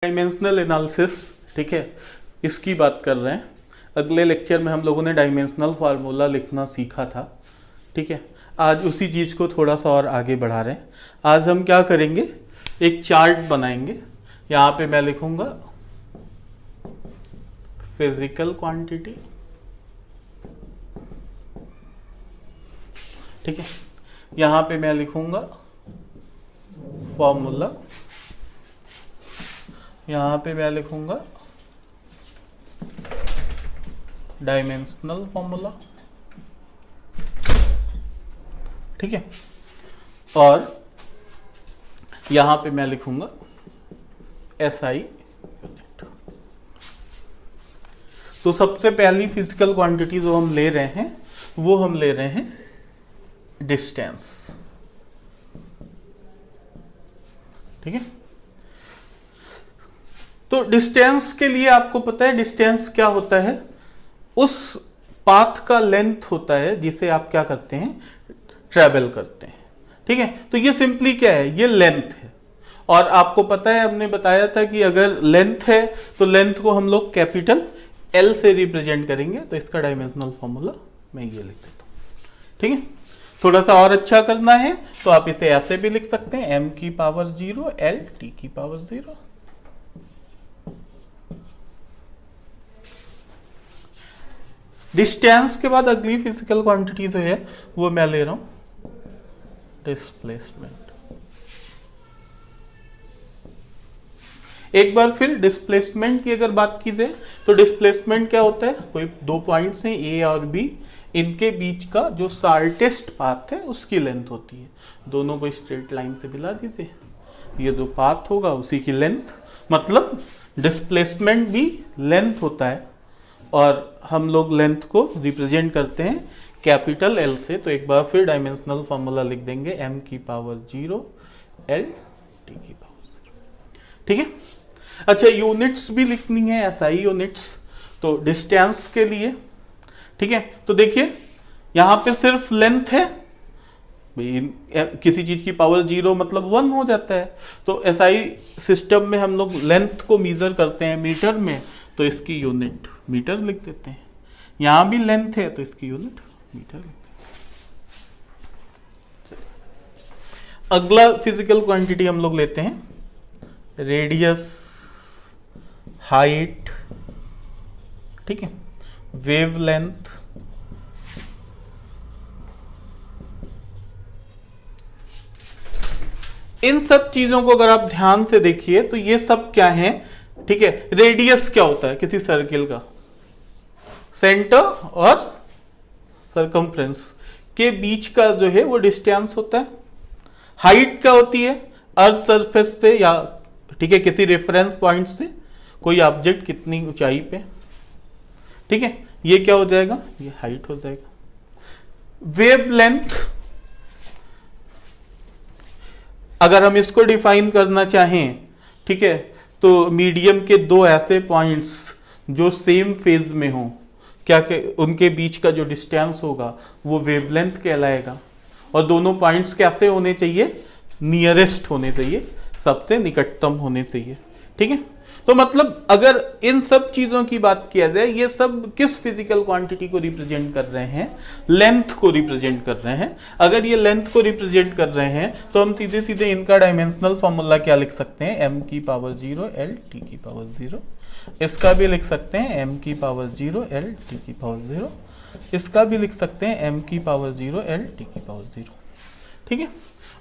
Dimensional analysis, ठीक है, इसकी बात कर रहे हैं। अगले लेक्चर में हम लोगों ने डायमेंशनल फार्मूला लिखना सीखा था, ठीक है। आज उसी चीज़ को थोड़ा सा और आगे बढ़ा रहे हैं। आज हम क्या करेंगे, एक चार्ट बनाएंगे। यहाँ पे मैं लिखूंगा फिजिकल क्वांटिटी, ठीक है। यहाँ पे मैं लिखूंगा फॉर्मूला, यहाँ पे मैं लिखूंगा डायमेंशनल फॉर्मूला, ठीक है। और यहाँ पे मैं लिखूंगा SI यूनिट। तो सबसे पहली फिजिकल क्वांटिटी जो हम ले रहे हैं वो हम ले रहे हैं डिस्टेंस, ठीक है। तो डिस्टेंस के लिए आपको पता है डिस्टेंस क्या होता है, उस पाथ का लेंथ होता है जिसे आप क्या करते हैं, ट्रेवल करते हैं, ठीक है। तो ये सिंपली क्या है, ये लेंथ है। और आपको पता है हमने बताया था कि अगर लेंथ है तो लेंथ को हम लोग कैपिटल L से रिप्रेजेंट करेंगे। तो इसका डायमेंशनल फॉर्मूला मैं ये लिख देता हूँ, ठीक है। थोड़ा सा और अच्छा करना है तो आप इसे ऐसे भी लिख सकते हैं, m की पावर 0 L t की पावर 0। डिस्टेंस के बाद अगली फिजिकल क्वांटिटी जो है वो मैं ले रहा हूं डिस्प्लेसमेंट। एक बार फिर डिस्प्लेसमेंट की अगर बात की जाए तो डिस्प्लेसमेंट क्या होता है, कोई दो पॉइंट्स हैं A और B, इनके बीच का जो शॉर्टेस्ट पाथ है उसकी लेंथ होती है। दोनों को स्ट्रेट लाइन से मिला दीजिए, ये जो पाथ होगा उसी की लेंथ, मतलब डिस्प्लेसमेंट भी लेंथ होता है। और हम लोग लेंथ को रिप्रेजेंट करते हैं कैपिटल L से। तो एक बार फिर डायमेंशनल फॉर्मूला लिख देंगे, m की पावर 0 L t की पावर 0, ठीक है। अच्छा, यूनिट्स भी लिखनी है, SI यूनिट्स। तो डिस्टेंस के लिए, ठीक है, तो देखिए यहां पे सिर्फ लेंथ है, किसी चीज की पावर 0 मतलब 1 हो जाता है। तो SI सिस्टम में हम लोग लेंथ को मेजर करते हैं मीटर में, तो इसकी यूनिट मीटर लिख देते हैं। यहां भी लेंथ है तो इसकी यूनिट मीटर लिख देते हैं। अगला फिजिकल क्वांटिटी हम लोग लेते हैं रेडियस, हाइट, ठीक है, वेवलेंथ, इन सब चीजों को अगर आप ध्यान से देखिए तो ये सब क्या है, ठीक है। रेडियस क्या होता है किसी सर्किल का, सेंटर और सरकमफ्रेंस के बीच का जो है वो डिस्टेंस होता है। हाइट क्या होती है, अर्थ सरफेस से या, ठीक है, किसी रेफरेंस पॉइंट से कोई ऑब्जेक्ट कितनी ऊंचाई पे, ठीक है, ये क्या हो जाएगा, ये हाइट हो जाएगा। वेवलेंथ, अगर हम इसको डिफाइन करना चाहें, ठीक है, तो मीडियम के दो ऐसे पॉइंट्स जो सेम फेज में हो, क्या के उनके बीच का जो डिस्टेंस होगा वो वेवलेंथ कहलाएगा। और दोनों पॉइंट्स कैसे होने चाहिए, नियरेस्ट होने चाहिए, सबसे निकटतम होने चाहिए, ठीक है। तो मतलब अगर इन सब चीजों की बात किया जाए, ये सब किस फिजिकल क्वांटिटी को रिप्रेजेंट कर रहे हैं, लेंथ को रिप्रेजेंट कर रहे हैं। अगर ये लेंथ को रिप्रेजेंट कर रहे हैं तो हम सीधे सीधे इनका डायमेंशनल फॉर्मूला क्या लिख सकते हैं, m की पावर 0 L t की पावर 0। इसका भी लिख सकते हैं m की पावर 0 L t की पावर 0। इसका भी लिख सकते हैं m की पावर 0 L t की पावर 0, ठीक है।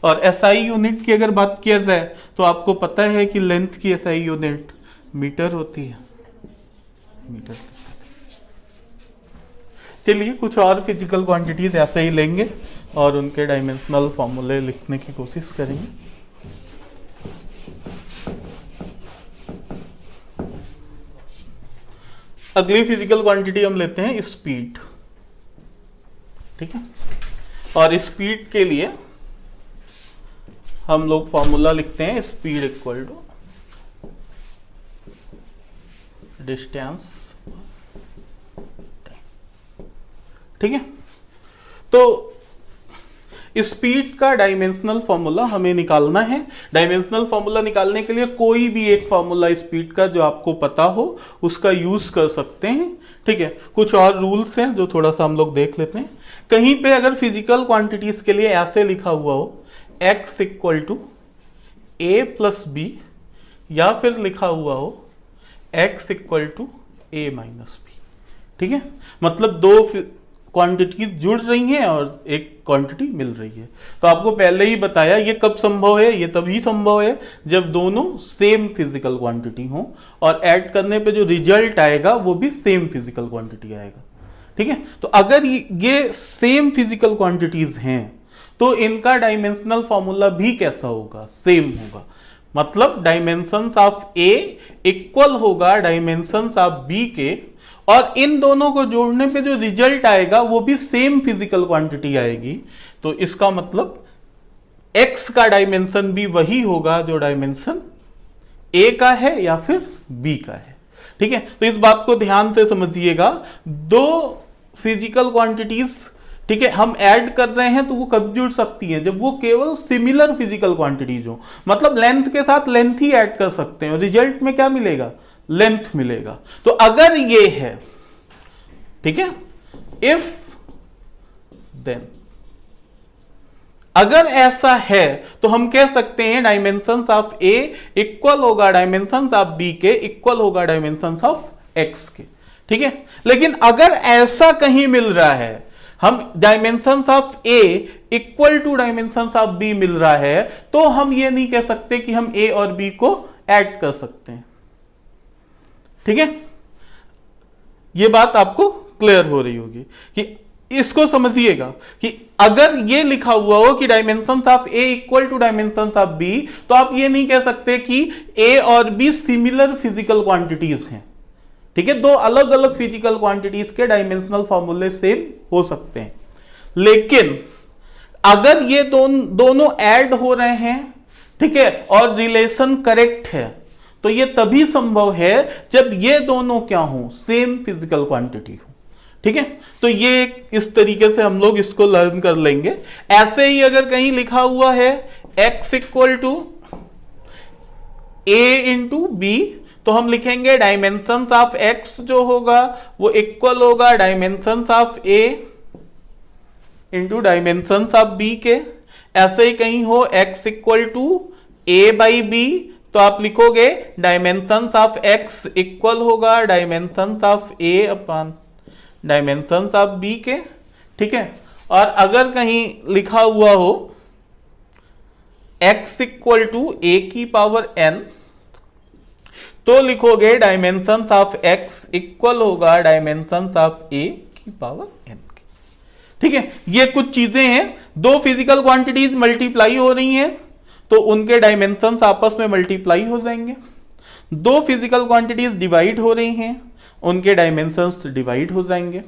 और SI यूनिट की अगर बात किया जाए तो आपको पता है कि लेंथ की SI यूनिट मीटर होती है, मीटर। चलिए कुछ और फिजिकल क्वांटिटीज ऐसे ही लेंगे और उनके डायमेंशनल फॉर्मूले लिखने की कोशिश करेंगे। अगली फिजिकल क्वांटिटी हम लेते हैं स्पीड, ठीक है। और स्पीड के लिए हम लोग फॉर्मूला लिखते हैं, स्पीड इक्वल टू डिस्टेंस, ठीक है। तो स्पीड का डायमेंशनल फॉर्मूला हमें निकालना है। डायमेंशनल फॉर्मूला निकालने के लिए कोई भी एक फॉर्मूला स्पीड का जो आपको पता हो उसका यूज कर सकते हैं। ठीक है, कुछ और रूल्स हैं जो थोड़ा सा हम लोग देख लेते हैं। कहीं पे अगर फिजिकल क्वांटिटीज के लिए ऐसे लिखा हुआ हो x equal to A plus B, या फिर लिखा हुआ हो x equal to A minus B. ठीक है, मतलब दो क्वांटिटीज जुड़ रही हैं और एक क्वांटिटी मिल रही है। तो आपको पहले ही बताया ये कब संभव है, ये तभी संभव है जब दोनों सेम फिजिकल क्वांटिटी हो और ऐड करने पे जो रिजल्ट आएगा वो भी सेम फिजिकल क्वांटिटी आएगा। ठीक है, तो अगर ये सेम फिजिकल क्वांटिटीज हैं तो इनका डायमेंशनल फॉर्मूला भी कैसा होगा, सेम होगा। मतलब डायमेंशंस ऑफ ए इक्वल होगा डायमेंशंस ऑफ बी के, और इन दोनों को जोड़ने पे जो रिजल्ट आएगा वो भी सेम फिजिकल क्वांटिटी आएगी। तो इसका मतलब x का डायमेंशन भी वही होगा जो डायमेंशन a का है या फिर b का है। ठीक है, तो इस बात को ध्यान से समझिएगा। दो फिजिकल क्वांटिटीज, ठीक है, हम ऐड कर रहे हैं तो वो कब जुड़ सकती हैं, जब वो केवल सिमिलर फिजिकल क्वांटिटीज हो। मतलब लेंथ के साथ लेंथ ही ऐड कर सकते हैं और रिजल्ट में क्या मिलेगा, लेंथ मिलेगा। तो अगर ये है, ठीक है, इफ देन, अगर ऐसा है तो हम कह सकते हैं डायमेंशंस ऑफ ए इक्वल होगा डायमेंशंस ऑफ बी के, इक्वल होगा डायमेंशंस ऑफ एक्स के। ठीक है, लेकिन अगर ऐसा कहीं मिल रहा है, हम dimensions of A equal to dimensions of B मिल रहा है, तो हम ये नहीं कह सकते कि हम ए और बी को ऐड कर सकते हैं। ठीक है, ये बात आपको क्लियर हो रही होगी कि इसको समझिएगा कि अगर ये लिखा हुआ हो कि dimensions of A equal to dimensions of B, तो आप ये नहीं कह सकते कि ए और बी सिमिलर फिजिकल क्वांटिटीज हैं। ठीक है, दो अलग अलग फिजिकल क्वांटिटीज के डायमेंशनल फॉर्मूले सेम हो सकते हैं, लेकिन अगर ये दोनों ऐड हो रहे हैं, ठीक है, और रिलेशन करेक्ट है, तो ये तभी संभव है जब ये दोनों क्या हो, सेम फिजिकल क्वांटिटी हो। ठीक है, तो ये इस तरीके से हम लोग इसको लर्न कर लेंगे। ऐसे ही अगर कहीं लिखा हुआ है x equal to A into B, तो हम लिखेंगे डायमेंशंस ऑफ x जो होगा वो इक्वल होगा dimensions of a into dimensions of b के। ऐसे ही कहीं हो x equal to a by B, तो आप लिखोगे डायमेंशंस ऑफ x इक्वल होगा dimensions of a upon dimensions of b के। ठीक है, और अगर कहीं लिखा हुआ हो x इक्वल टू a की पावर n, तो लिखोगे डायमेंशंस ऑफ x इक्वल होगा डायमेंशंस ऑफ a की पावर n के। ठीक है, ये कुछ चीजें हैं, दो फिजिकल क्वांटिटीज मल्टीप्लाई हो रही हैं तो उनके डायमेंशंस आपस में मल्टीप्लाई हो जाएंगे। दो फिजिकल क्वांटिटीज डिवाइड हो रही हैं, उनके डायमेंशंस डिवाइड हो जाएंगे।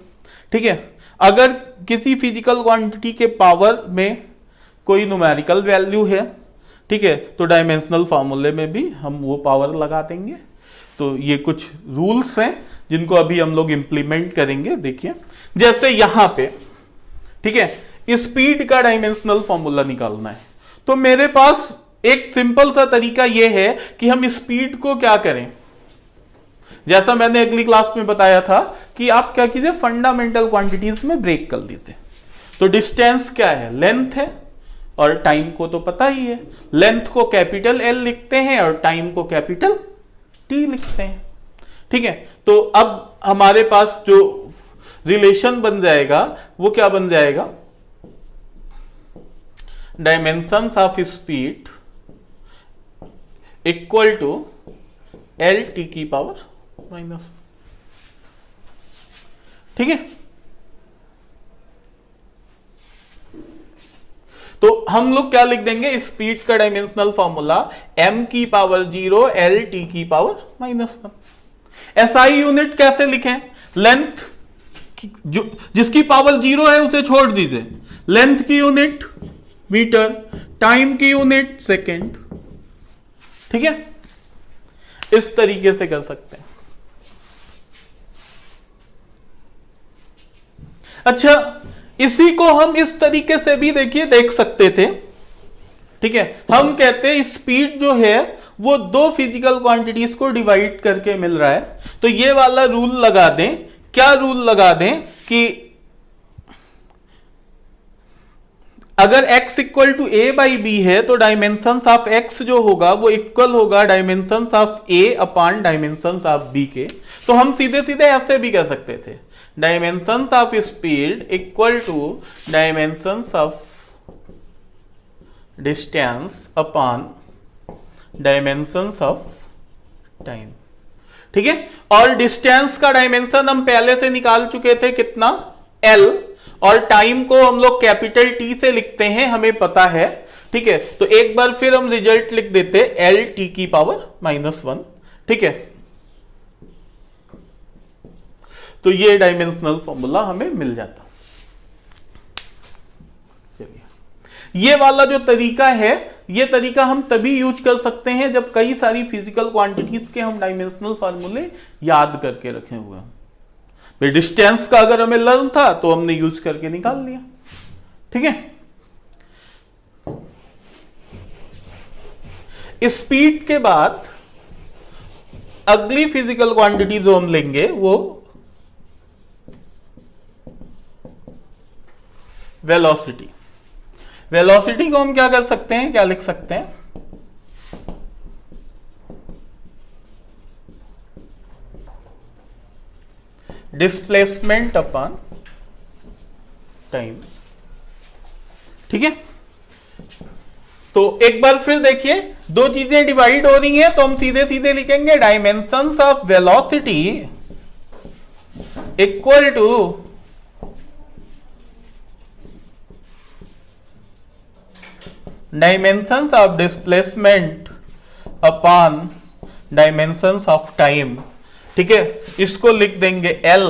ठीक है, अगर किसी फिजिकल क्वांटिटी के पावर में कोई न्यूमेरिकल वैल्यू है, ठीक है, तो डायमेंशनल फॉर्मूले में भी हम वो पावर लगा देंगे। तो ये कुछ रूल्स हैं जिनको अभी हम लोग इंप्लीमेंट करेंगे। देखिए, जैसे यहां पे, ठीक है, स्पीड का डायमेंशनल फॉर्मूला निकालना है, तो मेरे पास एक सिंपल सा तरीका यह है कि हम स्पीड को क्या करें, जैसा मैंने अगली क्लास में बताया था कि आप क्या कीजिए, फंडामेंटल क्वांटिटीज में ब्रेक कर दीजिए। तो डिस्टेंस क्या है, लेंथ है, और टाइम को तो पता ही है, लेंथ को कैपिटल L लिखते हैं और टाइम को कैपिटल T लिखते हैं। ठीक है, तो अब हमारे पास जो रिलेशन बन जाएगा वो क्या बन जाएगा, dimensions of speed equal to L T की पावर माइनस। ठीक है, तो हम लोग क्या लिख देंगे, स्पीड का डायमेंशनल फॉर्मूला m की पावर 0 L T की पावर -1। SI यूनिट कैसे लिखें, लेंथ जो जिसकी पावर 0 है उसे छोड़ दीजिए, लेंथ की यूनिट मीटर, टाइम की यूनिट सेकेंड। ठीक है, इस तरीके से कर सकते हैं। अच्छा, इसी को हम इस तरीके से भी देखिए देख सकते थे, ठीक है। हम कहते हैं स्पीड जो है वो दो फिजिकल क्वांटिटीज को डिवाइड करके मिल रहा है, तो ये वाला रूल लगा दें। क्या रूल लगा दें कि अगर x equal to a by B है तो डायमेंशन ऑफ x जो होगा वो इक्वल होगा dimension of a upon dimension of b के। तो हम सीधे सीधे ऐसे भी कह सकते थे, dimension of speed equal to dimension of distance upon dimension of time, ठीक है। और डिस्टेंस का डायमेंशन हम पहले से निकाल चुके थे, कितना, l, और टाइम को हम लोग कैपिटल T से लिखते हैं, हमें पता है, ठीक है। तो एक बार फिर हम रिजल्ट लिख देते L T की पावर -1, ठीक है। तो ये डायमेंशनल फॉर्मूला हमें मिल जाता। चलिए, ये वाला जो तरीका है, ये तरीका हम तभी यूज कर सकते हैं जब कई सारी फिजिकल क्वांटिटीज के हम डायमेंशनल फार्मूले याद करके रखे हुए हैं। भाई डिस्टेंस का अगर हमें लर्न था तो हमने यूज करके निकाल लिया, ठीक है। स्पीड के बाद अगली फिजिकल क्वांटिटी जो हम लेंगे वो वेलोसिटी। वेलोसिटी को हम क्या कर सकते हैं, क्या लिख सकते हैं, डिस्प्लेसमेंट अपॉन टाइम, ठीक है। तो एक बार फिर देखिए, दो चीजें डिवाइड हो रही हैं तो हम सीधे सीधे लिखेंगे dimensions of velocity equal to dimensions of displacement upon dimensions of time, ठीक है। इसको लिख देंगे L,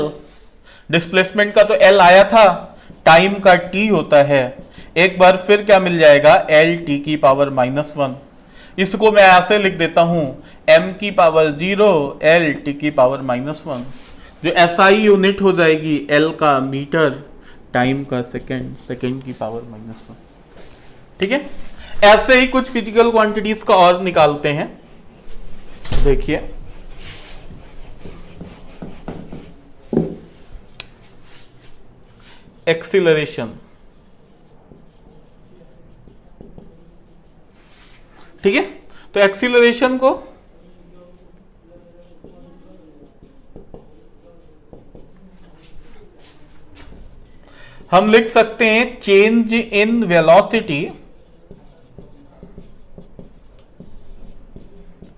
डिस्प्लेसमेंट का तो L आया था, टाइम का T होता है। एक बार फिर क्या मिल जाएगा, L T की पावर -1। इसको मैं ऐसे लिख देता हूं, M की पावर 0 L T की पावर -1, जो SI यूनिट हो जाएगी L का मीटर, टाइम का सेकेंड, सेकेंड की पावर -1, ठीक है। ऐसे ही कुछ फिजिकल क्वांटिटीज का और निकालते हैं। देखिए, एक्सीलरेशन, ठीक है। तो एक्सीलरेशन को हम लिख सकते हैं change in velocity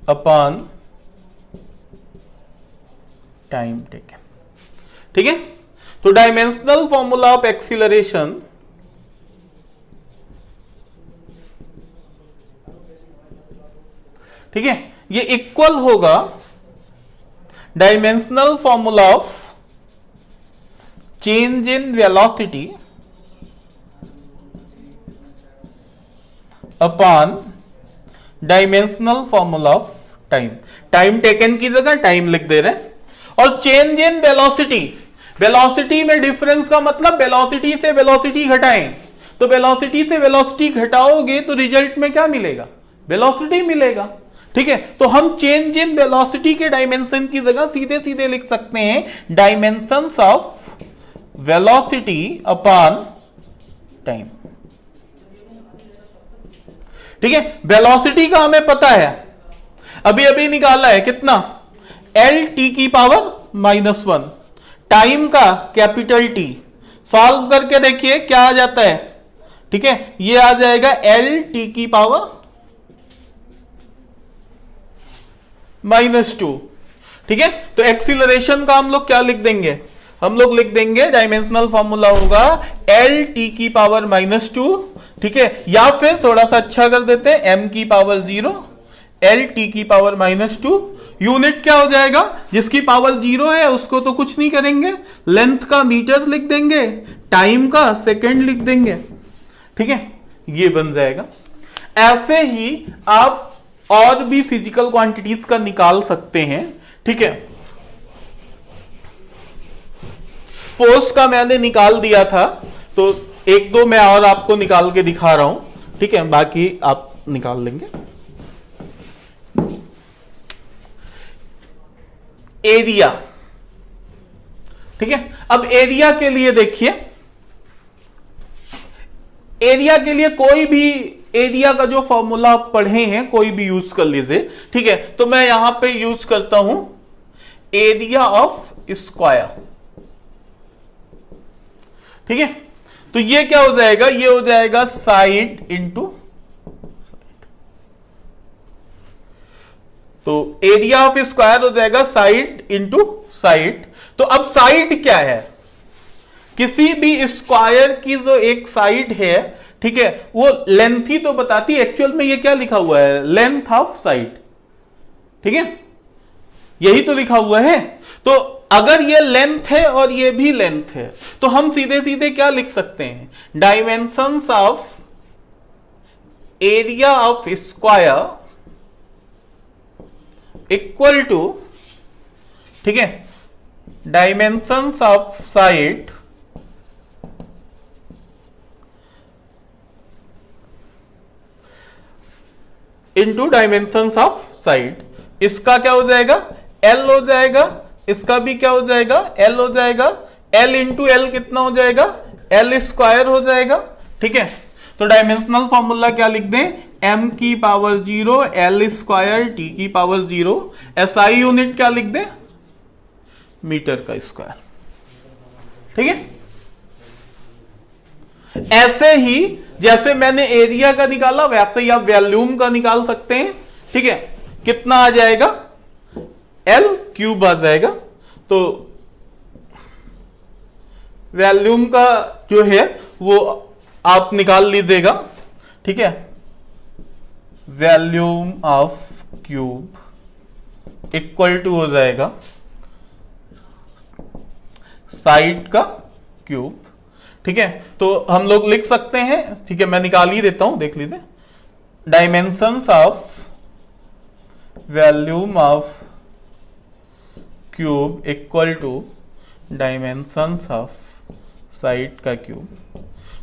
upon time taken, ठीक है। तो डायमेंशनल फॉर्मूला ऑफ एक्सीलरेशन ठीक है, ये इक्वल होगा dimensional formula of change in velocity upon dimensional formula of time. Time taken की जगह टाइम लिख दे रहे हैं। और चेंज इन वेलोसिटी, वेलोसिटी में डिफरेंस का मतलब वेलोसिटी से वेलोसिटी घटाएं, तो वेलोसिटी से वेलोसिटी घटाओगे तो रिजल्ट में क्या मिलेगा, वेलोसिटी मिलेगा, ठीक है। तो हम चेंज इन वेलोसिटी के डायमेंशन की जगह सीधे सीधे लिख सकते हैं dimensions of velocity upon time, ठीक है। वेलोसिटी का हमें पता है, अभी अभी निकाला है, कितना, L T की पावर -1, टाइम का कैपिटल T, सॉल्व करके देखिए क्या आ जाता है, ठीक है। ये आ जाएगा L T की पावर -2, ठीक है। तो एक्सीलरेशन का हम लोग क्या लिख देंगे, हम लोग लिख देंगे डायमेंशनल फॉर्मूला होगा L T की पावर -2, ठीक है। या फिर थोड़ा सा अच्छा कर देते हैं, M की पावर 0 L T की पावर -2, यूनिट क्या हो जाएगा, जिसकी पावर 0 है उसको तो कुछ नहीं करेंगे, लेंथ का मीटर लिख देंगे, टाइम का सेकंड लिख देंगे, ठीक है। ये बन जाएगा। ऐसे ही आप और भी फिजिकल क्वांटिटीज का निकाल सकते हैं, ठीक है। फोर्स का मैंने निकाल दिया था, तो एक दो मैं और आपको निकाल के दिखा रहा हूं, ठीक है, बाकी आप निकाल लेंगे। एरिया, ठीक है। अब एरिया के लिए देखिए, एरिया के लिए कोई भी एरिया का जो फॉर्मूला आप पढ़े हैं कोई भी यूज कर लीजिए, ठीक है। तो मैं यहां पे यूज करता हूं एरिया ऑफ स्क्वायर, ठीक है। तो ये क्या हो जाएगा, ये हो जाएगा साइड इंटू, तो एरिया ऑफ स्क्वायर हो जाएगा साइड इंटू साइड। तो अब साइड क्या है, किसी भी स्क्वायर की जो एक साइड है, ठीक है, वो लेंथ ही तो बताती है। एक्चुअल में ये क्या लिखा हुआ है, लेंथ ऑफ साइड, ठीक है, यही तो लिखा हुआ है। तो अगर ये लेंथ है और ये भी लेंथ है, तो हम सीधे सीधे क्या लिख सकते हैं, dimensions of area of square equal to, ठीक है, dimensions of side into dimensions of side. इसका क्या हो जाएगा, L हो जाएगा, इसका भी क्या हो जाएगा, L हो जाएगा। L इंटू L कितना हो जाएगा, L स्क्वायर हो जाएगा, ठीक है। तो डायमेंशनल फॉर्मूला क्या लिख दें, m की पावर 0 L स्क्वायर t की पावर 0। SI यूनिट क्या लिख दें, मीटर का स्क्वायर, ठीक है। ऐसे ही जैसे मैंने एरिया का निकाला वैसे ही आप वॉल्यूम का निकाल सकते हैं, ठीक है। कितना आ जाएगा, L क्यूब आ जाएगा। तो वॉल्यूम का जो है वो आप निकाल लीजिएगा, ठीक है। Volume of cube equal to हो जाएगा साइड का क्यूब, ठीक है। तो हम लोग लिख सकते हैं, ठीक है, मैं निकाल ही देता हूं, देख लीजिए। Dimensions of volume of cube equal to dimensions of side का क्यूब।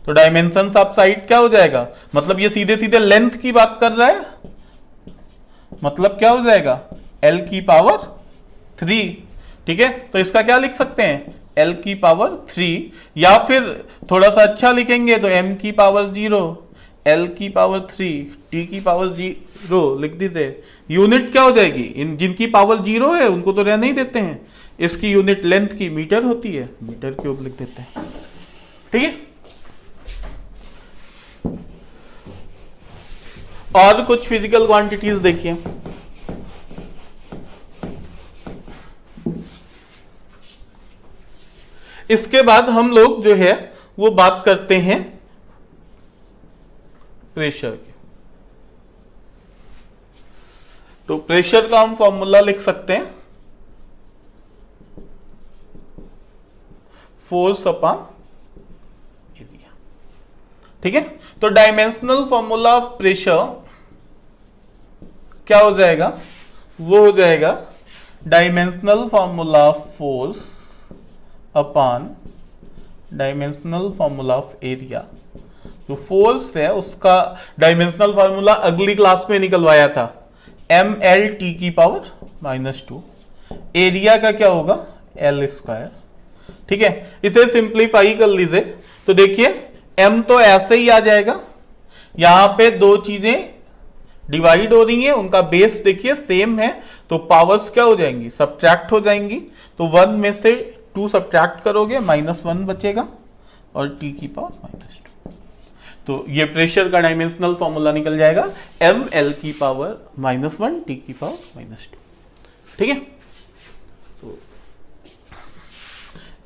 तो डायमेंशंस ऑफ साइड क्या हो जाएगा, मतलब ये सीधे सीधे लेंथ की बात कर रहा है, मतलब क्या हो जाएगा, L की पावर 3, ठीक है। तो इसका क्या लिख सकते हैं, L की पावर 3, या फिर थोड़ा सा अच्छा लिखेंगे तो m की पावर 0 L की पावर 3 t की पावर 0 लिख दीजिए। यूनिट क्या हो जाएगी, इन जिनकी पावर 0 है उनको तो रहने ही देते हैं, इसकी यूनिट लेंथ की मीटर होती है, मीटर क्यूब लिख देते हैं, ठीक है। और कुछ फिजिकल क्वांटिटीज देखिए, इसके बाद हम लोग जो है वो बात करते हैं प्रेशर की। तो प्रेशर का हम फॉर्मूला लिख सकते हैं फोर्स अपॉन एरिया, ठीक है। तो डायमेंशनल फॉर्मूला ऑफ प्रेशर क्या हो जाएगा, वो हो जाएगा dimensional formula of force upon dimensional formula of area. जो फोर्स है उसका डायमेंशनल फॉर्मूला अगली क्लास में निकलवाया था, ml/t की पावर -2। एरिया का क्या होगा, L स्क्वायर, ठीक है। इसे सिंप्लीफाई कर लीजिए तो देखिए m तो ऐसे ही आ जाएगा, यहां पे दो चीजें डिवाइड हो रही हैं, उनका बेस देखिए सेम है, तो पावर्स क्या हो जाएंगी, सब्ट्रैक्ट हो जाएंगी। तो 1 में से 2 सब्ट्रैक्ट करोगे -1 बचेगा और t की पावर -2। तो ये प्रेशर का डायमेंशनल फॉर्मूला निकल जाएगा ml की पावर -1 t की पावर -2, ठीक है। तो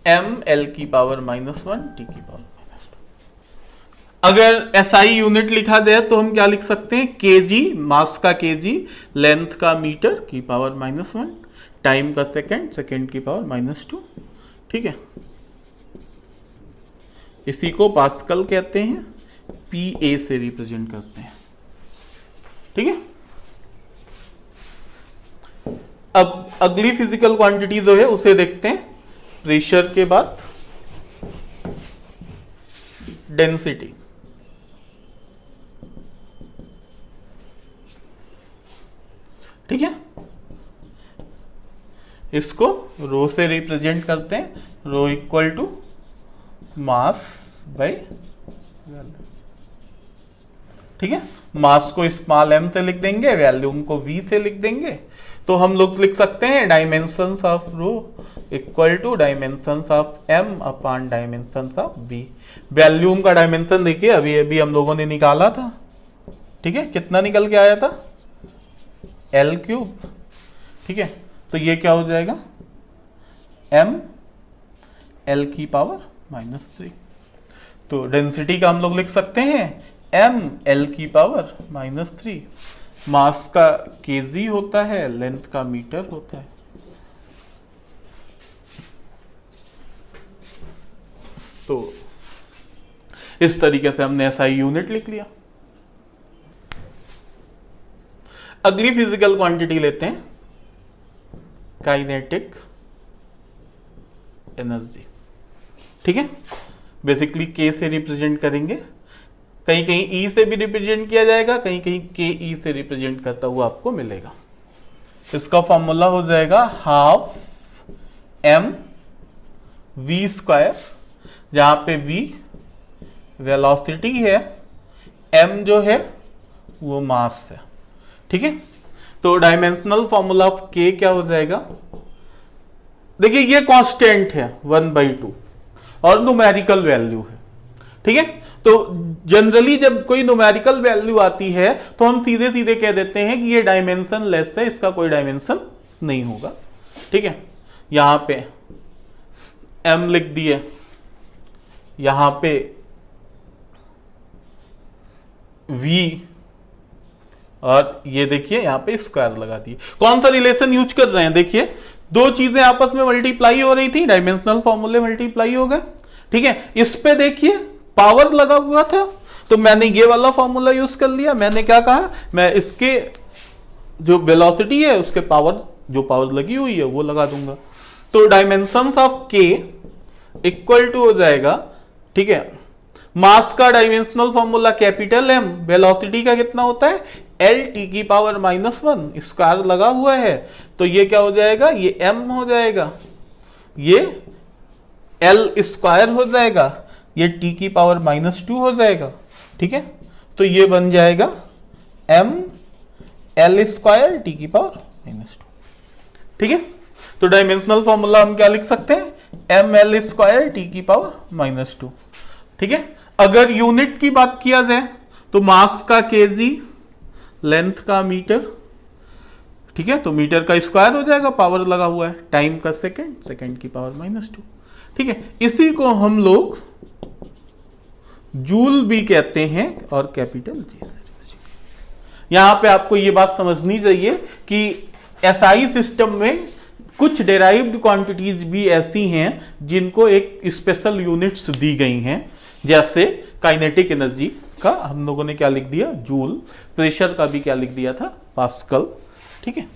ml की पावर -1 t की पावर -2। अगर SI यूनिट लिखा जाए तो हम क्या लिख सकते हैं, kg, मास का kg, लेंथ का मीटर की पावर -1, टाइम का सेकंड, सेकंड की पावर -2, ठीक है। इसी को पास्कल कहते हैं, PA से रिप्रेजेंट करते हैं, ठीक है। अब अगली फिजिकल क्वांटिटी जो है उसे देखते हैं प्रेशर के बाद। डेंसिटी। ठीक है, इसको रो से रिप्रेजेंट करते हैं, rho equal to mass by value. ठीक है, मास को स्मॉल m से लिख देंगे, वैल्यूम को v से लिख देंगे, तो हम लोग लिख सकते हैं dimensions of rho equal to dimensions of m upon dimensions of v। Volume का डायमेंशन देखिए अभी अभी हम लोगों ने निकाला था। ठीक है, कितना निकल के आया था, L3। ठीक है, तो ये क्या हो जाएगा, m L⁻⁻3। तो डेंसिटी का हम लोग लिख सकते हैं m L⁻⁻3। मास का kg होता है, लेंथ का मीटर होता है। तो इस तरीके से हमने SI यूनिट लिख लिया। अगली फिजिकल क्वांटिटी लेते हैं, काइनेटिक एनर्जी। ठीक है, बेसिकली K से रिप्रेजेंट करेंगे, कहीं कहीं E से भी रिप्रेजेंट किया जाएगा, कहीं कहीं KE से रिप्रेजेंट करता हुआ आपको मिलेगा। इसका फॉर्मूला हो जाएगा हाफ m v स्क्वायर, जहां पे v वेलोसिटी है, m जो है वो मास है। ठीक है, तो डायमेंशनल फॉर्मूला ऑफ K क्या हो जाएगा, देखिए ये कांस्टेंट है 1/2 और न्यूमेरिकल वैल्यू है। ठीक है, तो जनरली जब कोई न्यूमेरिकल वैल्यू आती है तो हम सीधे सीधे कह देते हैं कि ये डायमेंशन लेस है, इसका कोई डायमेंशन नहीं होगा। ठीक है, यहां पे m लिख दिए, यहां पे v, और ये देखिए यहां पे स्क्वायर लगा दिए। कौन सा रिलेशन यूज कर रहे हैं, देखिए दो चीजें आपस में मल्टीप्लाई हो रही थी, डायमेंशनल फॉर्मूले मल्टीप्लाई हो गए। ठीक है, इस पे देखिए पावर लगा हुआ था, तो मैंने ये वाला फॉर्मूला यूज कर लिया। मैंने क्या कहा, मैं इसके जो वेलोसिटी है उसके पावर, जो पावर लगी हुई है वो लगा दूंगा। तो dimensions of K equal to हो जाएगा, ठीक है, मास का dimensional formula capital M, velocity का कितना होता है L⁻⁻1, स्क्वायर लगा हुआ है, तो ये क्या हो जाएगा, ये m हो जाएगा, ये L स्क्वायर हो जाएगा, ये T⁻⁻2 हो जाएगा। ठीक है, तो ये बन जाएगा m L स्क्वायर T⁻⁻2। ठीक है, तो डायमेंशनल फॉर्मूला हम क्या लिख सकते हैं, m L स्क्वायर T⁻⁻2। ठीक है, अगर यूनिट की बात किया जाए तो मास का kg, लेंथ का मीटर। ठीक है, तो मीटर का स्क्वायर हो जाएगा, पावर लगा हुआ है, टाइम का सेकंड, सेकंड की पावर -2। ठीक है, इसी को हम लोग जूल भी कहते हैं और कैपिटल जी। यहां पे आपको ये बात समझनी चाहिए कि एसआई सिस्टम में कुछ डेराइव्ड क्वांटिटीज भी ऐसी हैं जिनको एक स्पेशल यूनिट्स दी गई हैं, जैसे काइनेटिक एनर्जी का हम लोगों ने क्या लिख दिया, जूल। प्रेशर का भी क्या लिख दिया था, पास्कल। ठीक है,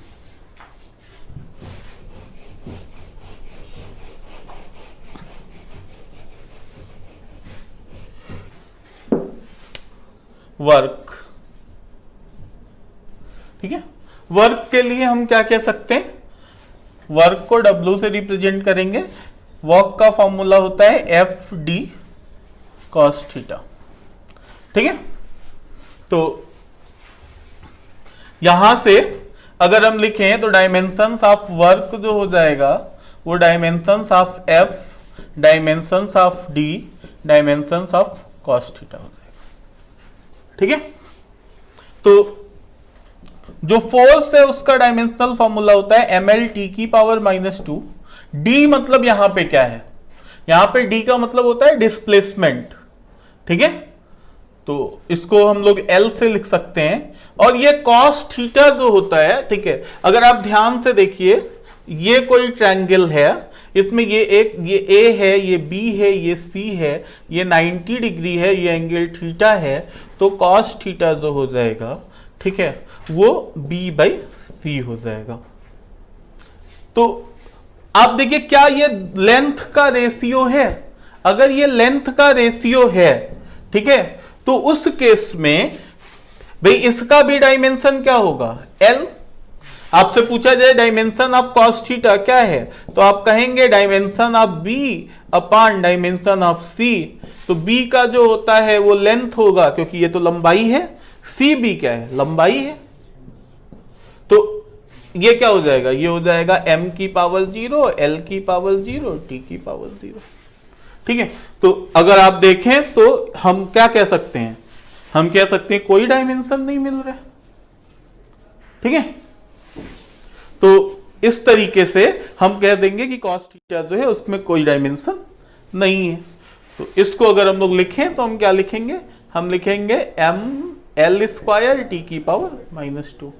वर्क। ठीक है, वर्क के लिए हम क्या कह सकते हैं, वर्क को W से रिप्रेजेंट करेंगे। वर्क का फॉर्मूला होता है FD cos थीटा। ठीक है, तो यहां से अगर हम लिखें तो डायमेंशंस ऑफ वर्क जो हो जाएगा वो dimensions of F, dimensions of D, dimensions of cos theta हो जाएगा। ठीक है, तो जो फोर्स है उसका डायमेंशनल फॉर्मूला होता है mL⁻⁻2। D मतलब यहां पे क्या है, यहां पे D का मतलब होता है डिस्प्लेसमेंट। ठीक है, तो इसको हम लोग L से लिख सकते हैं। और ये cos थीटा जो होता है, ठीक है, अगर आप ध्यान से देखिए, ये कोई ट्रायंगल है, इसमें ये A है, ये B है, ये C है, ये 90 डिग्री है, ये एंगल थीटा है, तो cos थीटा जो हो जाएगा, ठीक है, वो B/C हो जाएगा। तो आप देखिए क्या ये लेंथ का रेशियो है, अगर ये लेंथ का रेशियो है ठीक है, तो उस केस में भाई इसका भी डायमेंशन क्या होगा, एल। आपसे पूछा जाए डायमेंशन ऑफ कॉस थीटा क्या है, तो आप कहेंगे dimension of B upon dimension of C. तो बी का जो होता है वो लेंथ होगा, क्योंकि ये तो लंबाई है, सी बी क्या है, लंबाई है। तो ये क्या हो जाएगा, ये हो जाएगा m की पावर 0, l की पावर 0, t की पावर 0। ठीक है, तो अगर आप देखें तो हम क्या कह सकते हैं, हम कह सकते हैं कोई डायमेंशन नहीं मिल रहा है। ठीक है, तो इस तरीके से हम कह देंगे कि cos थीटा जो है उसमें कोई डायमेंशन नहीं है। तो इसको अगर हम लोग लिखें तो हम क्या लिखेंगे, हम लिखेंगे m l स्क्वायर टी की पावर -2।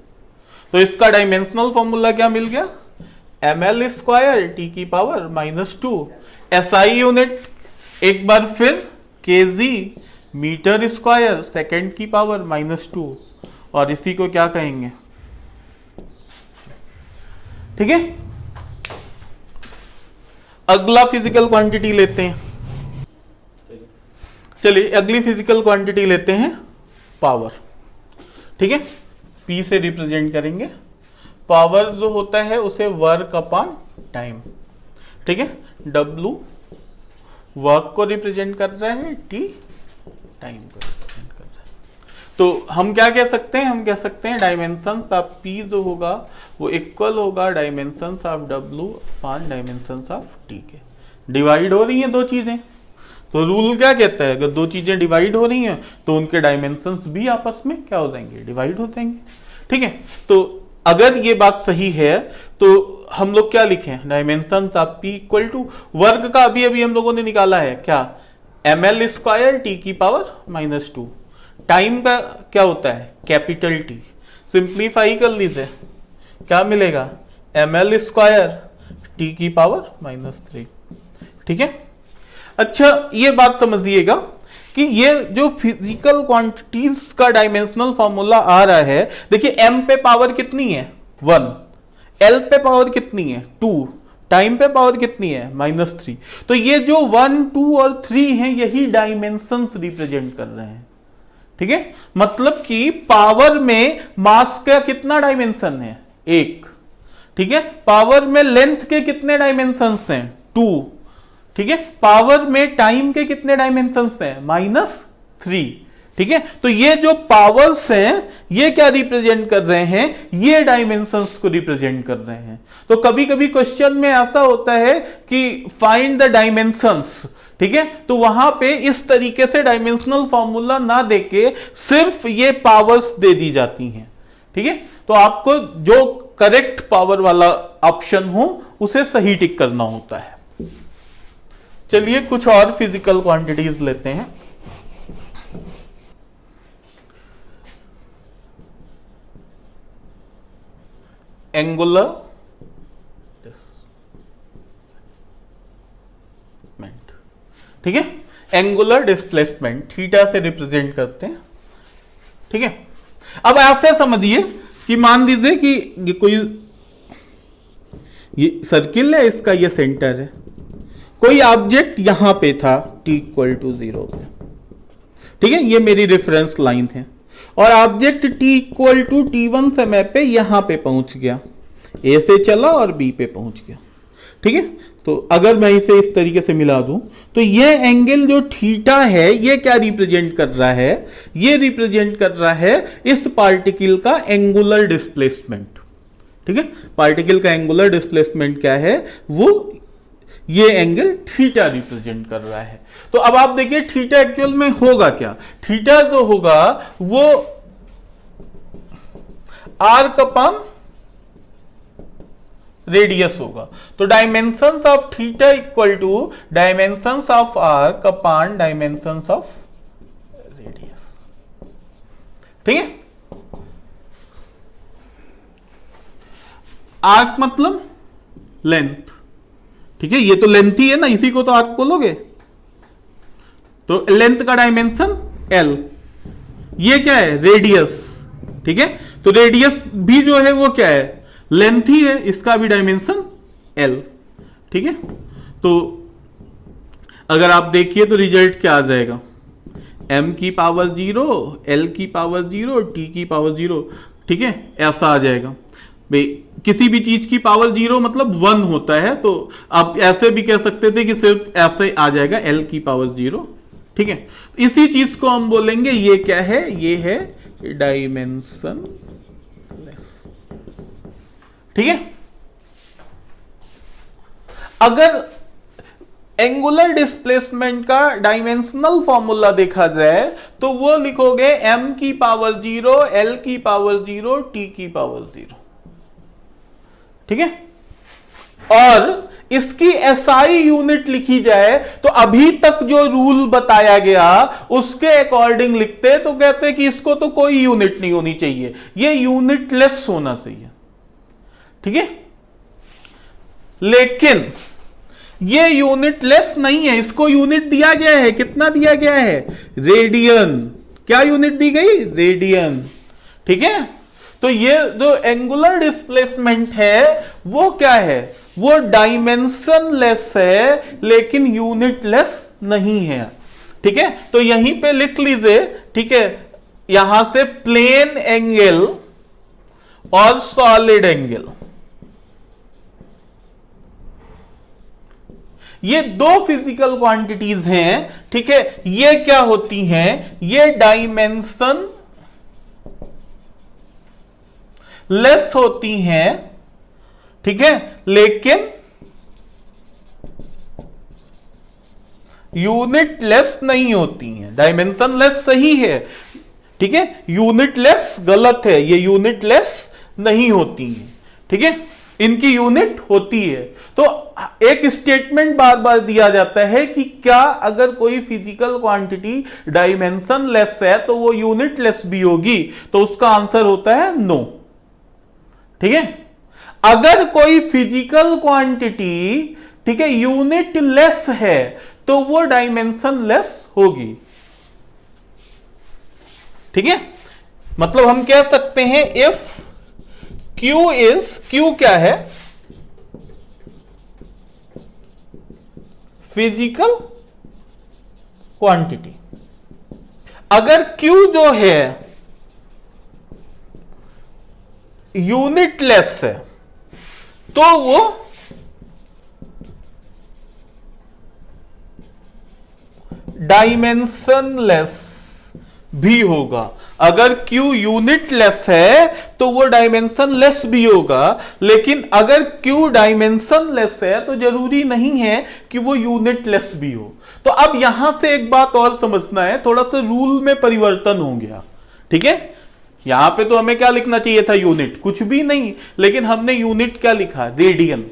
तो इसका डायमेंशनल फॉर्मूला क्या मिल गया, एम एल स्क्वायर टी की पावर -2। एसआई यूनिट एक बार फिर केजी मीटर स्क्वायर सेकेंड की पावर -2, और इसी को क्या कहेंगे। ठीक है, अगला फिजिकल क्वांटिटी लेते हैं। चलिए अगली फिजिकल क्वांटिटी लेते हैं पावर। ठीक है, P से रिप्रेजेंट करेंगे। पावर जो होता है उसे वर्क अपॉन टाइम। ठीक है, W वर्क को रिप्रेजेंट कर रहा है, T टाइम को रिप्रेजेंट कर रहा है। तो हम क्या कह सकते हैं, हम कह सकते हैं डायमेंशंस ऑफ P जो होगा वो इक्वल होगा dimensions of W upon dimensions of T के। डिवाइड हो रही हैं दो चीजें, तो रूल क्या कहता है, अगर दो चीजें डिवाइड हो रही हैं तो उनके डायमेंशंस भी आपस में क्या हो जाएंगे, डिवाइड हो जाएंगे। ठीक है, तो अगर ये बात सही है तो हम लोग क्या लिखें, dimensions of P equal to वर्ग का अभी अभी हम लोगों ने निकाला है क्या, एम एल स्क्वायर टी की पावर -2। टाइम का क्या होता है, कैपिटल T। सिंप्लीफाई कर लीजिए, क्या मिलेगा, एम एल स्क्वायर टी की पावर -3। ठीक है, अच्छा ये बात समझिएगा कि ये जो फिजिकल क्वांटिटीज का डायमेंशनल फॉर्मूला आ रहा है, देखिए m पे पावर कितनी है 1, l पे पावर कितनी है 2, टाइम पे पावर कितनी है -3। तो ये जो 1, 2 और 3 हैं यही डायमेंशंस रिप्रेजेंट कर रहे हैं। ठीक है, मतलब कि पावर में मास का कितना डायमेंशन है 1। ठीक है, पावर में लेंथ के कितने डायमेंशंस हैं 2। ठीक है, पावर में टाइम के कितने डायमेंशंस हैं -3। ठीक है, तो ये जो पावर्स हैं ये क्या रिप्रेजेंट कर रहे हैं, ये डायमेंशंस को रिप्रेजेंट कर रहे हैं। तो कभी कभी क्वेश्चन में ऐसा होता है कि फाइंड द डायमेंशंस। ठीक है, तो वहां पे इस तरीके से डायमेंशनल फॉर्मूला ना देके सिर्फ ये पावर्स दे दी जाती हैं। ठीक है, तो आपको जो करेक्ट पावर वाला ऑप्शन हो उसे सही टिक करना होता है। चलिए कुछ और फिजिकल क्वांटिटीज लेते हैं। Angular displacement. ठीक है, एंगुलर डिस्प्लेसमेंट थीटा से रिप्रेजेंट करते हैं। ठीक है, अब ऐसे समझिए कि मान लीजिए कि ये कोई ये सर्किल है, इसका ये सेंटर है, कोई ऑब्जेक्ट यहां पे था t = 0 पे। ठीक है, ये मेरी रेफरेंस लाइन है, और ऑब्जेक्ट t = t1 समय पे यहां पे पहुंच गया, a से चला और b पे पहुंच गया। ठीक है, तो अगर मैं इसे इस तरीके से मिला दूं तो ये एंगल जो थीटा है ये क्या रिप्रेजेंट कर रहा है, ये रिप्रेजेंट कर रहा है इस पार्टिकल का एंगुलर डिस्प्लेसमेंट। ठीक है, पार्टिकल का एंगुलर डिस्प्लेसमेंट क्या है, वो ये एंगल थीटा रिप्रेजेंट कर रहा है। तो अब आप देखिए थीटा एक्चुअल में होगा क्या, थीटा जो होगा वो आर्क अपॉन रेडियस होगा। तो dimensions of theta equal to dimensions of arc upon dimensions of radius. ठीक है, आर्क मतलब लेंथ। ठीक है, ये तो लेंथ ही है ना, इसी को तो आर्क बोलोगे। तो लेंथ का डायमेंशन l, ये क्या है रेडियस। ठीक है, तो रेडियस भी जो है वो क्या है, लेंथ ही है, इसका भी डायमेंशन l। ठीक है, तो अगर आप देखिए तो रिजल्ट क्या आ जाएगा, m की पावर 0, l की पावर 0, t की पावर 0, ठीक है, ऐसा आ जाएगा भाई। किसी भी चीज की पावर 0 मतलब 1 होता है, तो आप ऐसे भी कह सकते थे कि सिर्फ ऐसे आ जाएगा l की पावर 0, ठीक है। इसी चीज को हम बोलेंगे ये क्या है, ये है डायमेंशन, ठीक है। अगर एंगुलर डिस्प्लेसमेंट का डायमेंशनल फॉर्मूला देखा जाए तो वो लिखोगे m की पावर 0, l की पावर 0, t की पावर 0, ठीक है। और इसकी SI यूनिट लिखी जाए तो अभी तक जो रूल बताया गया उसके अकॉर्डिंग लिखते तो कहते कि इसको तो कोई यूनिट नहीं होनी चाहिए, ये यूनिटलेस होना चाहिए, ठीक है। लेकिन ये यूनिटलेस नहीं है, इसको यूनिट दिया गया है, कितना दिया गया है, रेडियन। क्या यूनिट दी गई, रेडियन, ठीक है। तो ये जो एंगुलर डिस्प्लेसमेंट है वो क्या है, वो डायमेंशनलेस है लेकिन यूनिटलेस नहीं है, ठीक है। तो यहीं पे लिख लीजिए, ठीक है, यहां से प्लेन एंगल और सॉलिड एंगल, ये दो फिजिकल क्वांटिटीज हैं, ठीक है। ये क्या होती हैं, ये डायमेंशन लेस होती हैं, ठीक है, लेकिन यूनिट लेस नहीं होती हैं। डायमेंशन लेस सही है, ठीक है, यूनिट लेस गलत है, ये यूनिट लेस नहीं होती हैं, ठीक है, इनकी यूनिट होती है। तो एक स्टेटमेंट बार बार दिया जाता है कि क्या अगर कोई फिजिकल क्वांटिटी डायमेंशन लेस है तो वो यूनिट लेस भी होगी, तो उसका आंसर होता है नो, ठीक है। अगर कोई फिजिकल क्वांटिटी, ठीक है, यूनिट लेस है तो वो डायमेंशन लेस होगी, ठीक है। मतलब हम कह सकते हैं इफ Q क्या है, फिजिकल क्वांटिटी। अगर Q जो है यूनिटलेस है तो वो डायमेंशनलेस भी होगा। अगर Q यूनिटलेस है तो वो डायमेंशनलेस भी होगा, लेकिन अगर Q डायमेंशनलेस है तो जरूरी नहीं है कि वो यूनिटलेस भी हो। तो अब यहां से एक बात और समझना है, थोड़ा सा रूल में परिवर्तन हो गया, ठीक है। यहां पे तो हमें क्या लिखना चाहिए था, यूनिट, कुछ भी नहीं, लेकिन हमने यूनिट क्या लिखा, रेडियन।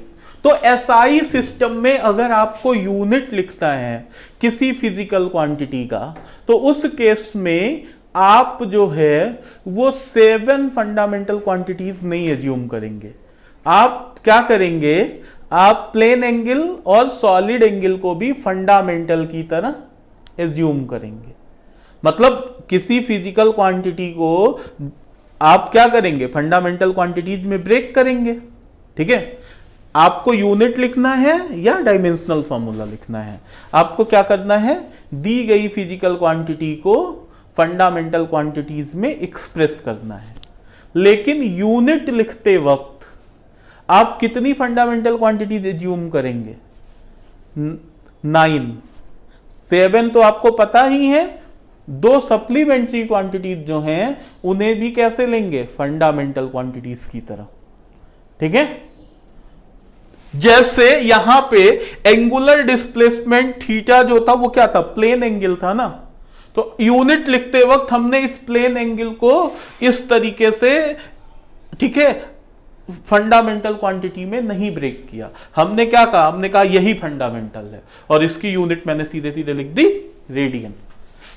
तो एसआई सिस्टम में अगर आपको यूनिट लिखना है किसी फिजिकल क्वांटिटी का, तो उस केस में आप जो है वो 7 फंडामेंटल क्वांटिटीज नहीं एज्यूम करेंगे। आप क्या करेंगे, आप प्लेन एंगल और सॉलिड एंगल को भी फंडामेंटल की तरह एज्यूम करेंगे। मतलब किसी फिजिकल क्वांटिटी को आप क्या करेंगे, फंडामेंटल क्वांटिटीज में ब्रेक करेंगे, ठीक है। आपको यूनिट लिखना है या डायमेंशनल फॉर्मूला लिखना है, आपको क्या करना है, दी गई फिजिकल क्वांटिटी को फंडामेंटल क्वांटिटीज में एक्सप्रेस करना है। लेकिन यूनिट लिखते वक्त आप कितनी फंडामेंटल क्वांटिटीज एज्यूम करेंगे, 9। 7 तो आपको पता ही है, 2 सप्लीमेंट्री क्वांटिटीज जो हैं उन्हें भी कैसे लेंगे, फंडामेंटल क्वांटिटीज की तरह, ठीक है। जैसे यहां पे एंगुलर डिस्प्लेसमेंट थीटा जो था वो क्या था, प्लेन एंगल था ना। तो यूनिट लिखते वक्त हमने इस प्लेन एंगल को इस तरीके से, ठीक है, फंडामेंटल क्वांटिटी में नहीं ब्रेक किया। हमने क्या कहा, हमने कहा यही फंडामेंटल है और इसकी यूनिट मैंने सीधे सीधे लिख दी रेडियन।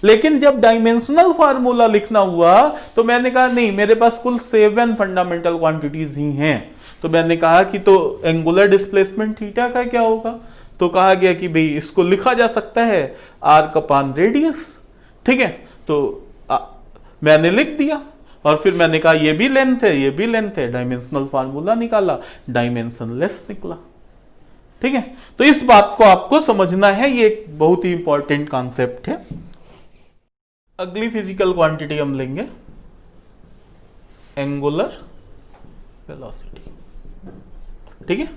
लेकिन जब डायमेंशनल फार्मूला लिखना हुआ तो मैंने कहा नहीं, मेरे पास कुल 7 फंडामेंटल क्वांटिटीज ही हैं। तो मैंने कहा कि तो एंगुलर डिस्प्लेसमेंट थीटा का क्या होगा, तो कहा गया कि भाई इसको लिखा जा सकता है आर्क अपान रेडियस, ठीक है। तो मैंने लिख दिया और फिर मैंने कहा ये भी लेंथ है, ये भी लेंथ है, डायमेंशनल फार्मूला निकाला, डायमेंशनलेस निकला, ठीक है। तो इस बात को आपको समझना है, ये एक बहुत ही इंपॉर्टेंट कॉन्सेप्ट है। अगली फिजिकल क्वांटिटी हम लेंगे एंगुलर वेलोसिटी, ठीक है।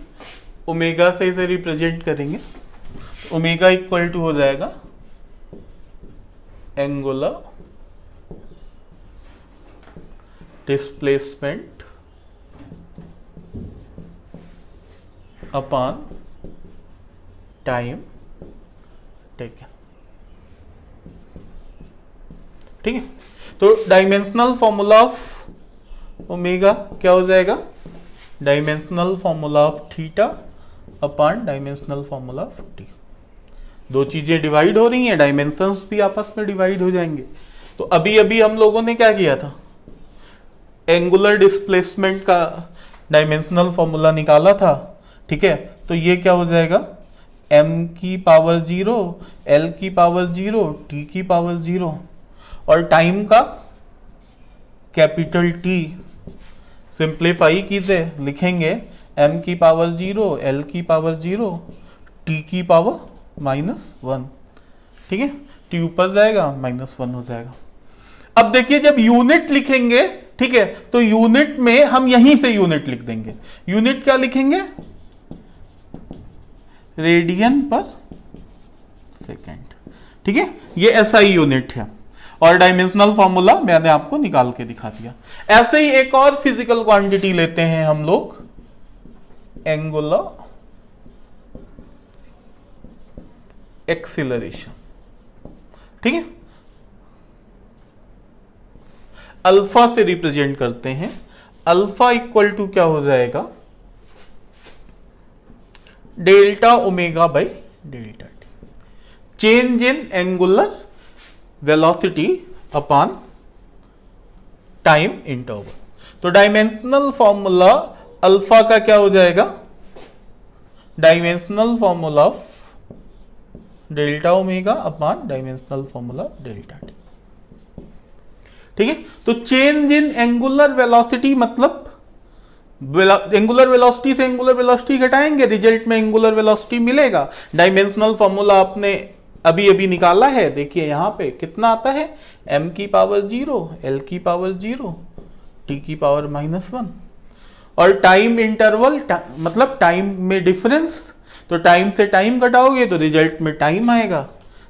ओमेगा से इसे रिप्रेजेंट करेंगे, ओमेगा इक्वल टू हो जाएगा angular displacement upon time taken, ठीक है। तो डायमेंशनल फॉर्मूला ऑफ ओमेगा क्या हो जाएगा, dimensional formula of theta upon dimensional formula of T. दो चीजें डिवाइड हो रही हैं, डायमेंशंस भी आपस में डिवाइड हो जाएंगे। तो अभी अभी हम लोगों ने क्या किया था, एंगुलर डिस्प्लेसमेंट का डायमेंशनल फॉर्मूला निकाला था, ठीक है। तो ये क्या हो जाएगा, m की पावर 0, l की पावर 0, t की पावर 0, और टाइम का कैपिटल T सिंप्लीफाई कीजिए, लिखेंगे m की पावर 0, l की पावर 0, t की पावर -1, ठीक है। t ऊपर जाएगा -1 हो जाएगा। अब देखिए जब यूनिट लिखेंगे, ठीक है, तो यूनिट में हम यहीं से यूनिट लिख देंगे। यूनिट क्या लिखेंगे, रेडियन पर सेकेंड, ठीक है। ये SI यूनिट है और डायमेंशनल फॉर्मूला मैंने आपको निकाल के दिखा दिया। ऐसे ही एक और फिजिकल क्वांटिटी लेते हैं हम लोग, एंगुलर एक्सीलरेशन, ठीक है। अल्फा से रिप्रेजेंट करते हैं, अल्फा इक्वल टू क्या हो जाएगा, delta omega by delta T, change in angular velocity upon time interval. तो डायमेंशनल फॉर्मूला अल्फा का क्या हो जाएगा, dimensional formula of delta omega upon dimensional formula delta T, ठीक है। तो चेंज इन एंगुलर वेलोसिटी मतलब एंगुलर वेलोसिटी से एंगुलर वेलोसिटी घटाएंगे, रिजल्ट में एंगुलर वेलोसिटी मिलेगा। डायमेंशनल फॉर्मूला आपने अभी अभी निकाला है, देखिए यहां पे कितना आता है, m की पावर 0, l की पावर 0, t की पावर -1, और टाइम इंटरवल मतलब टाइम में डिफरेंस, तो टाइम से टाइम घटाओगे तो रिजल्ट में टाइम आएगा।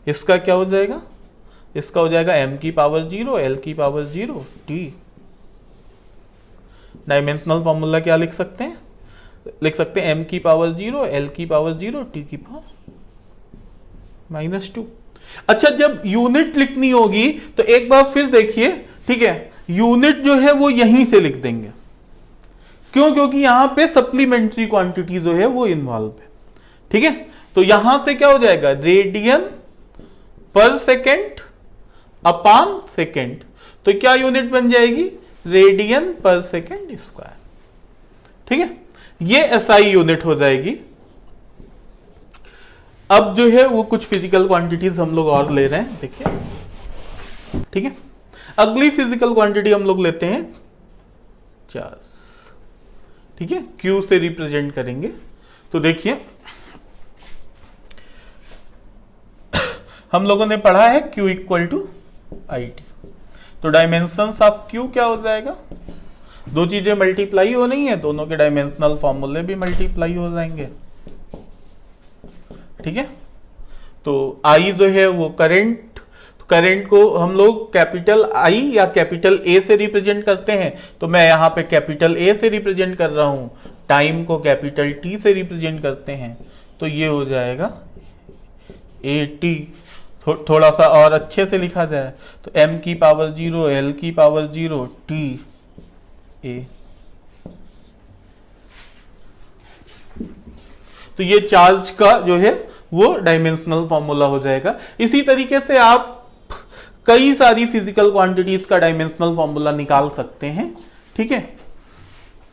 इसका क्या हो जाएगा, इसका हो जाएगा m की पावर 0, l की पावर 0, t। डायमेंशनल फॉर्मूला क्या लिख सकते हैं, लिख सकते हैं m की पावर 0, l की पावर 0, t की पावर -2। अच्छा, जब यूनिट लिखनी होगी तो एक बार फिर देखिए, ठीक है, यूनिट जो है वो यहीं से लिख देंगे। क्यों, क्योंकि यहां पे सप्लीमेंट्री क्वांटिटी जो है वो इन्वॉल्व है, ठीक है। तो यहां से क्या हो जाएगा, रेडियन पर सेकेंड अपॉन सेकेंड, तो क्या यूनिट बन जाएगी, रेडियन पर सेकेंड स्क्वायर, ठीक है। ये SI यूनिट हो जाएगी। अब जो है वो कुछ फिजिकल क्वांटिटीज हम लोग और ले रहे हैं, देखिए, ठीक है। अगली फिजिकल क्वांटिटी हम लोग लेते हैं चार्ज, ठीक है, Q से रिप्रेजेंट करेंगे। तो देखिए हम लोगों ने पढ़ा है Q इक्वल टू IT, तो डायमेंशंस ऑफ Q क्या हो जाएगा, दो चीजें मल्टीप्लाई हो रही हैं, दोनों के डायमेंशनल फॉर्मूले भी मल्टीप्लाई हो जाएंगे, ठीक है। तो I जो है वो करंट, तो करंट को हम लोग कैपिटल I या कैपिटल A से रिप्रेजेंट करते हैं, तो मैं यहां पे कैपिटल A से रिप्रेजेंट कर रहा हूं। टाइम को कैपिटल T से रिप्रेजेंट करते हैं, तो ये हो जाएगा AT। थोड़ा सा और अच्छे से लिखा जाए तो m की पावर 0, l की पावर 0, t a। तो ये चार्ज का जो है वो डायमेंशनल फॉर्मूला हो जाएगा। इसी तरीके से आप कई सारी फिजिकल क्वांटिटीज का डायमेंशनल फॉर्मूला निकाल सकते हैं, ठीक है।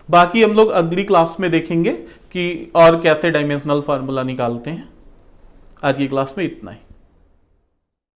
बाकी हम लोग अगली क्लास में देखेंगे कि और कैसे डायमेंशनल फॉर्मूला निकालते हैं। आज की क्लास में इतना ही।